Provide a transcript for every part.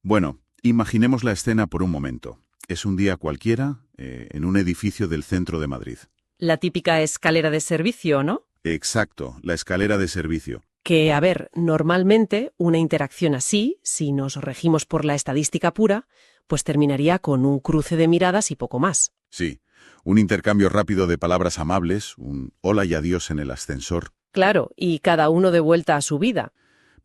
Bueno, imaginemos la escena por un momento. Es un día cualquiera, en un edificio del centro de Madrid. La típica escalera de servicio, ¿no? Exacto, la escalera de servicio. Que, a ver, normalmente una interacción así, si nos regimos por la estadística pura, pues terminaría con un cruce de miradas y poco más. Sí, un intercambio rápido de palabras amables, un hola y adiós en el ascensor. Claro, y cada uno de vuelta a su vida.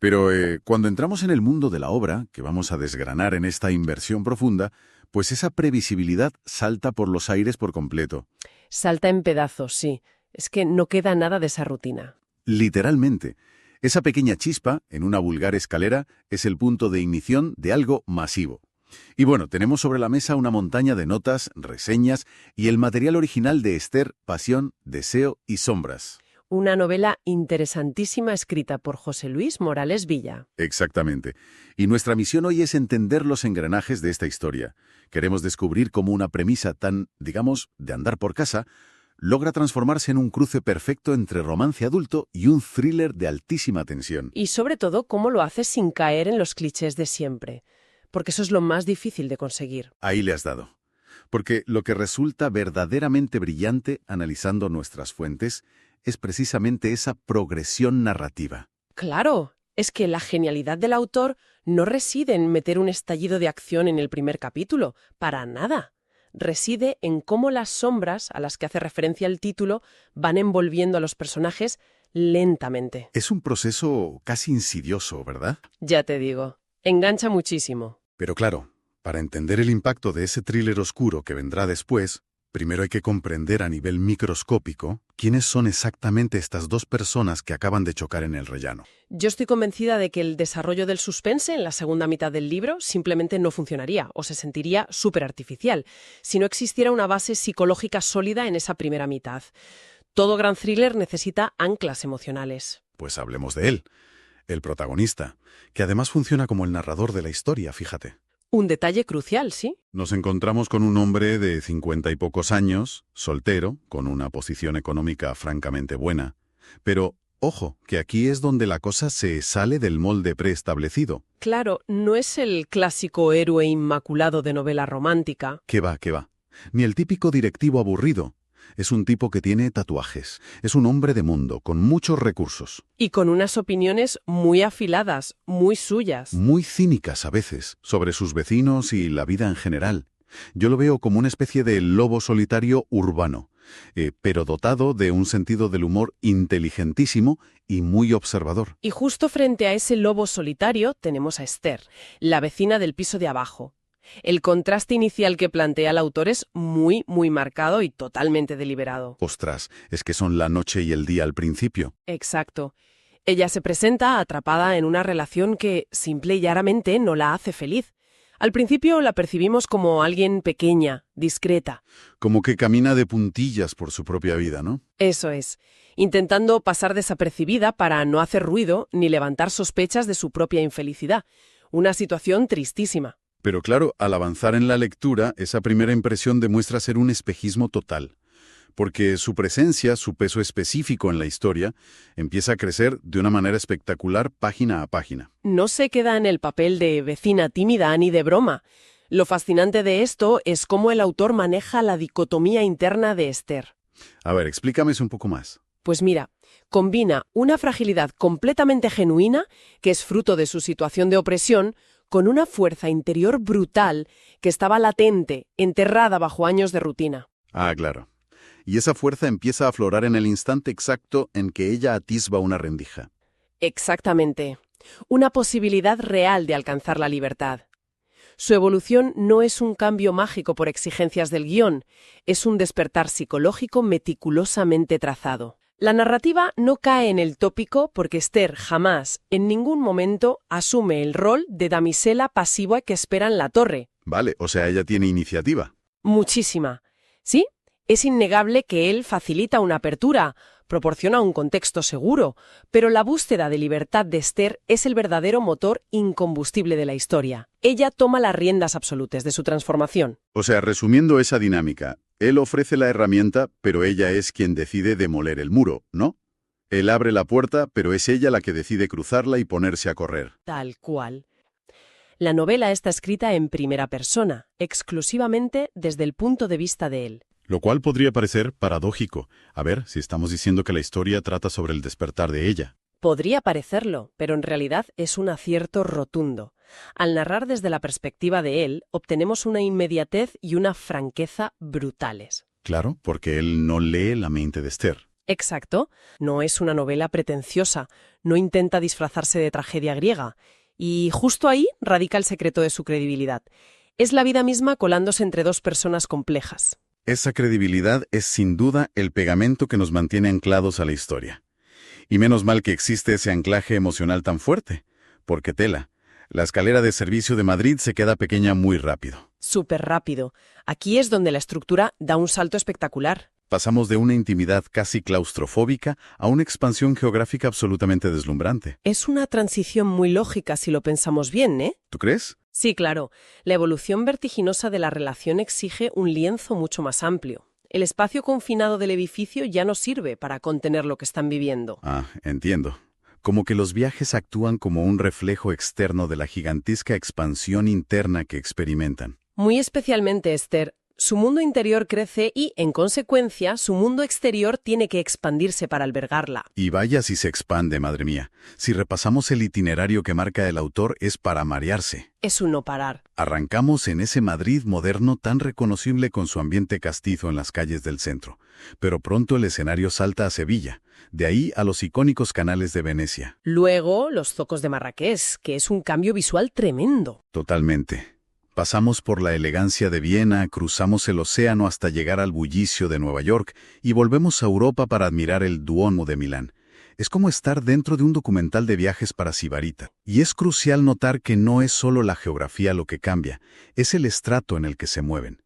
Pero cuando entramos en el mundo de la obra, que vamos a desgranar en esta inversión profunda, pues esa previsibilidad salta por los aires por completo. Salta en pedazos, sí. Es que no queda nada de esa rutina. Literalmente. Esa pequeña chispa, en una vulgar escalera, es el punto de ignición de algo masivo. Y bueno, tenemos sobre la mesa una montaña de notas, reseñas y el material original de Esther, Pasión, Deseo y Sombras. Una novela interesantísima escrita por José Luis Morales Villa. Exactamente. Y nuestra misión hoy es entender los engranajes de esta historia. Queremos descubrir cómo una premisa tan, digamos, de andar por casa, logra transformarse en un cruce perfecto entre romance adulto y un thriller de altísima tensión. Y sobre todo, cómo lo hace sin caer en los clichés de siempre. Porque eso es lo más difícil de conseguir. Ahí le has dado. Porque lo que resulta verdaderamente brillante analizando nuestras fuentes es precisamente esa progresión narrativa. Claro, es que la genialidad del autor no reside en meter un estallido de acción en el primer capítulo, para nada. Reside en cómo las sombras, a las que hace referencia el título, van envolviendo a los personajes lentamente. Es un proceso casi insidioso, ¿verdad? Ya te digo, engancha muchísimo. Pero claro, para entender el impacto de ese thriller oscuro que vendrá después, primero hay que comprender a nivel microscópico quiénes son exactamente estas dos personas que acaban de chocar en el rellano. Yo estoy convencida de que el desarrollo del suspense en la segunda mitad del libro simplemente no funcionaría o se sentiría súper artificial si no existiera una base psicológica sólida en esa primera mitad. Todo gran thriller necesita anclas emocionales. Pues hablemos de él, el protagonista, que además funciona como el narrador de la historia, fíjate. Un detalle crucial, ¿sí? Nos encontramos con un hombre de 50 y pocos años, soltero, con una posición económica francamente buena. Pero, ojo, que aquí es donde la cosa se sale del molde preestablecido. Claro, no es el clásico héroe inmaculado de novela romántica. ¿Qué va, qué va? Ni el típico directivo aburrido. Es un tipo que tiene tatuajes. Es un hombre de mundo, con muchos recursos. Y con unas opiniones muy afiladas, muy suyas. Muy cínicas a veces, sobre sus vecinos y la vida en general. Yo lo veo como una especie de lobo solitario urbano, pero dotado de un sentido del humor inteligentísimo y muy observador. Y justo frente a ese lobo solitario tenemos a Esther, la vecina del piso de abajo. El contraste inicial que plantea el autor es muy, muy marcado y totalmente deliberado. Ostras, es que son la noche y el día al principio. Exacto. Ella se presenta atrapada en una relación que, simple y llanamente, no la hace feliz. Al principio la percibimos como alguien pequeña, discreta. Como que camina de puntillas por su propia vida, ¿no? Eso es, intentando pasar desapercibida para no hacer ruido ni levantar sospechas de su propia infelicidad. Una situación tristísima. Pero claro, al avanzar en la lectura, esa primera impresión demuestra ser un espejismo total. Porque su presencia, su peso específico en la historia, empieza a crecer de una manera espectacular página a página. No se queda en el papel de vecina tímida ni de broma. Lo fascinante de esto es cómo el autor maneja la dicotomía interna de Esther. A ver, explícame eso un poco más. Pues mira, combina una fragilidad completamente genuina, que es fruto de su situación de opresión, con una fuerza interior brutal que estaba latente, enterrada bajo años de rutina. Ah, claro. Y esa fuerza empieza a aflorar en el instante exacto en que ella atisba una rendija. Exactamente. Una posibilidad real de alcanzar la libertad. Su evolución no es un cambio mágico por exigencias del guión, es un despertar psicológico meticulosamente trazado. La narrativa no cae en el tópico porque Esther jamás, en ningún momento, asume el rol de damisela pasiva que espera en la torre. Vale, o sea, ella tiene iniciativa. Muchísima. ¿Sí? Es innegable que él facilita una apertura, proporciona un contexto seguro, pero la búsqueda de libertad de Esther es el verdadero motor incombustible de la historia. Ella toma las riendas absolutas de su transformación. O sea, resumiendo esa dinámica, él ofrece la herramienta, pero ella es quien decide demoler el muro, ¿no? Él abre la puerta, pero es ella la que decide cruzarla y ponerse a correr. Tal cual. La novela está escrita en primera persona, exclusivamente desde el punto de vista de él. Lo cual podría parecer paradójico. A ver, si estamos diciendo que la historia trata sobre el despertar de ella. Podría parecerlo, pero en realidad es un acierto rotundo. Al narrar desde la perspectiva de él, obtenemos una inmediatez y una franqueza brutales. Claro, porque él no lee la mente de Esther. Exacto, no es una novela pretenciosa, no intenta disfrazarse de tragedia griega. Y justo ahí radica el secreto de su credibilidad. Es la vida misma colándose entre dos personas complejas. Esa credibilidad es sin duda el pegamento que nos mantiene anclados a la historia. Y menos mal que existe ese anclaje emocional tan fuerte, porque tela, la escalera de servicio de Madrid se queda pequeña muy rápido. Súper rápido. Aquí es donde la estructura da un salto espectacular. Pasamos de una intimidad casi claustrofóbica a una expansión geográfica absolutamente deslumbrante. Es una transición muy lógica si lo pensamos bien, ¿eh? ¿Tú crees? Sí, claro. La evolución vertiginosa de la relación exige un lienzo mucho más amplio. El espacio confinado del edificio ya no sirve para contener lo que están viviendo. Ah, entiendo. Como que los viajes actúan como un reflejo externo de la gigantesca expansión interna que experimentan. Muy especialmente, Esther, su mundo interior crece y, en consecuencia, su mundo exterior tiene que expandirse para albergarla. Y vaya si se expande, madre mía. Si repasamos el itinerario que marca el autor, es para marearse. Es un no parar. Arrancamos en ese Madrid moderno tan reconocible con su ambiente castizo en las calles del centro. Pero pronto el escenario salta a Sevilla, de ahí a los icónicos canales de Venecia. Luego, los zocos de Marrakech, que es un cambio visual tremendo. Totalmente. Pasamos por la elegancia de Viena, cruzamos el océano hasta llegar al bullicio de Nueva York y volvemos a Europa para admirar el Duomo de Milán. Es como estar dentro de un documental de viajes para Sibarita. Y es crucial notar que no es solo la geografía lo que cambia, es el estrato en el que se mueven.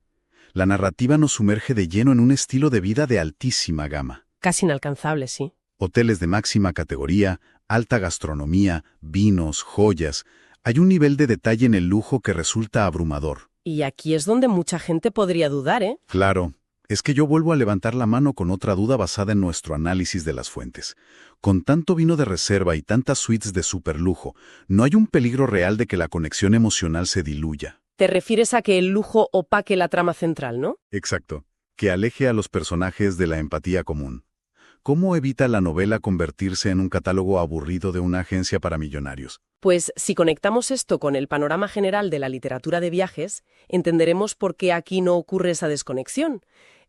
La narrativa nos sumerge de lleno en un estilo de vida de altísima gama. Casi inalcanzable, sí. Hoteles de máxima categoría, alta gastronomía, vinos, joyas. Hay un nivel de detalle en el lujo que resulta abrumador. Y aquí es donde mucha gente podría dudar, ¿eh? Claro, es que yo vuelvo a levantar la mano con otra duda basada en nuestro análisis de las fuentes. Con tanto vino de reserva y tantas suites de superlujo, ¿no hay un peligro real de que la conexión emocional se diluya? Te refieres a que el lujo opaque la trama central, ¿no? Exacto, que aleje a los personajes de la empatía común. ¿Cómo evita la novela convertirse en un catálogo aburrido de una agencia para millonarios? Pues si conectamos esto con el panorama general de la literatura de viajes, entenderemos por qué aquí no ocurre esa desconexión.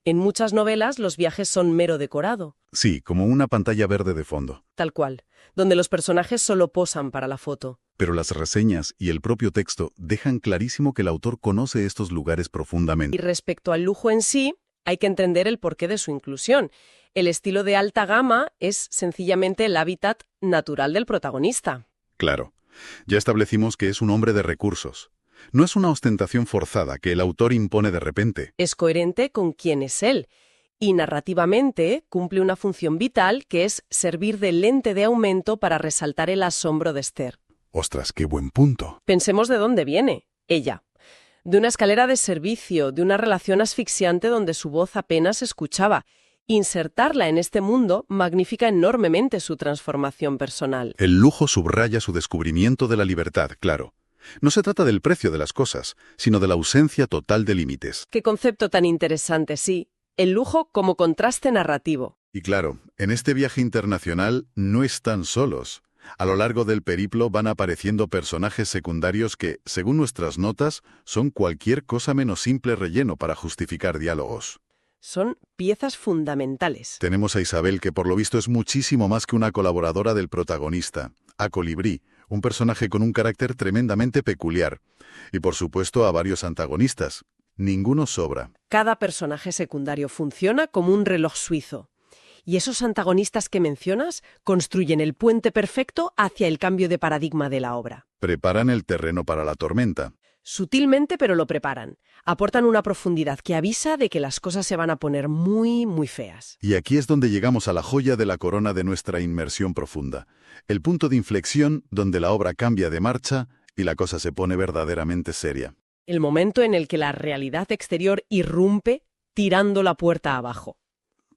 En muchas novelas los viajes son mero decorado. Sí, como una pantalla verde de fondo. Tal cual, donde los personajes solo posan para la foto. Pero las reseñas y el propio texto dejan clarísimo que el autor conoce estos lugares profundamente. Y respecto al lujo en sí, hay que entender el porqué de su inclusión. El estilo de alta gama es sencillamente el hábitat natural del protagonista. Claro. Ya establecimos que es un hombre de recursos. No es una ostentación forzada que el autor impone de repente. Es coherente con quién es él. Y narrativamente cumple una función vital que es servir de lente de aumento para resaltar el asombro de Esther. ¡Ostras, qué buen punto! Pensemos de dónde viene. Ella. De una escalera de servicio, de una relación asfixiante donde su voz apenas se escuchaba. Insertarla en este mundo magnifica enormemente su transformación personal. El lujo subraya su descubrimiento de la libertad, claro. No se trata del precio de las cosas, sino de la ausencia total de límites. Qué concepto tan interesante, sí. El lujo como contraste narrativo. Y claro, en este viaje internacional no están solos. A lo largo del periplo van apareciendo personajes secundarios que, según nuestras notas, son cualquier cosa menos simple relleno para justificar diálogos. Son piezas fundamentales. Tenemos a Isabel, que por lo visto es muchísimo más que una colaboradora del protagonista. A Colibrí, un personaje con un carácter tremendamente peculiar. Y por supuesto a varios antagonistas. Ninguno sobra. Cada personaje secundario funciona como un reloj suizo. Y esos antagonistas que mencionas construyen el puente perfecto hacia el cambio de paradigma de la obra. Preparan el terreno para la tormenta. Sutilmente, pero lo preparan. Aportan una profundidad que avisa de que las cosas se van a poner muy, muy feas. Y aquí es donde llegamos a la joya de la corona de nuestra inmersión profunda. El punto de inflexión donde la obra cambia de marcha y la cosa se pone verdaderamente seria. El momento en el que la realidad exterior irrumpe tirando la puerta abajo.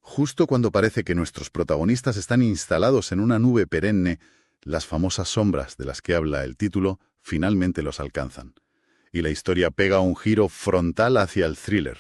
Justo cuando parece que nuestros protagonistas están instalados en una nube perenne, las famosas sombras de las que habla el título finalmente los alcanzan. Y la historia pega un giro frontal hacia el thriller.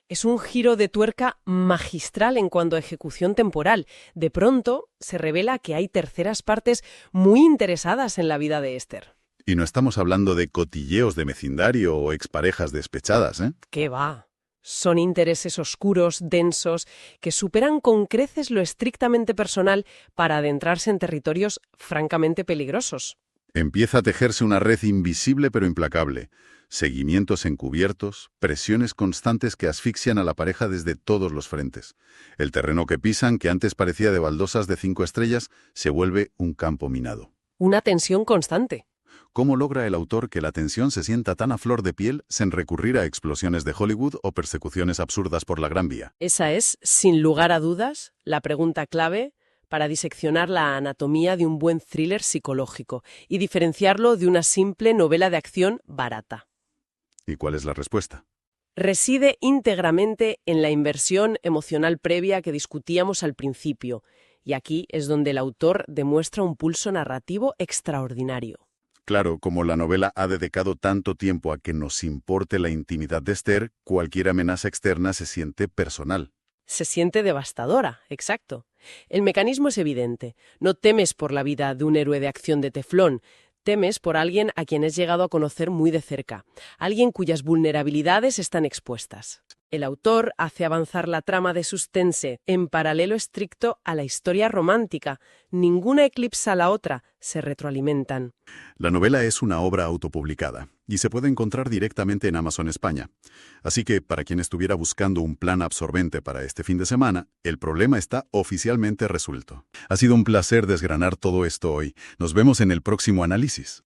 Es un giro de tuerca magistral en cuanto a ejecución temporal. De pronto se revela que hay terceras partes muy interesadas en la vida de Esther. Y no estamos hablando de cotilleos de vecindario o exparejas despechadas, ¿eh? ¿Qué va? Son intereses oscuros, densos, que superan con creces lo estrictamente personal para adentrarse en territorios francamente peligrosos. Empieza a tejerse una red invisible pero implacable. Seguimientos encubiertos, presiones constantes que asfixian a la pareja desde todos los frentes. El terreno que pisan, que antes parecía de baldosas de 5 estrellas, se vuelve un campo minado. Una tensión constante. ¿Cómo logra el autor que la tensión se sienta tan a flor de piel sin recurrir a explosiones de Hollywood o persecuciones absurdas por la Gran Vía? Esa es, sin lugar a dudas, la pregunta clave para diseccionar la anatomía de un buen thriller psicológico y diferenciarlo de una simple novela de acción barata. ¿Y cuál es la respuesta? Reside íntegramente en la inversión emocional previa que discutíamos al principio, y aquí es donde el autor demuestra un pulso narrativo extraordinario. Claro, como la novela ha dedicado tanto tiempo a que nos importe la intimidad de Esther, cualquier amenaza externa se siente personal. Se siente devastadora, exacto. El mecanismo es evidente. No temes por la vida de un héroe de acción de teflón, temes por alguien a quien has llegado a conocer muy de cerca, alguien cuyas vulnerabilidades están expuestas. El autor hace avanzar la trama de suspense en paralelo estricto a la historia romántica. Ninguna eclipsa a la otra, se retroalimentan. La novela es una obra autopublicada y se puede encontrar directamente en Amazon España. Así que, para quien estuviera buscando un plan absorbente para este fin de semana, el problema está oficialmente resuelto. Ha sido un placer desgranar todo esto hoy. Nos vemos en el próximo análisis.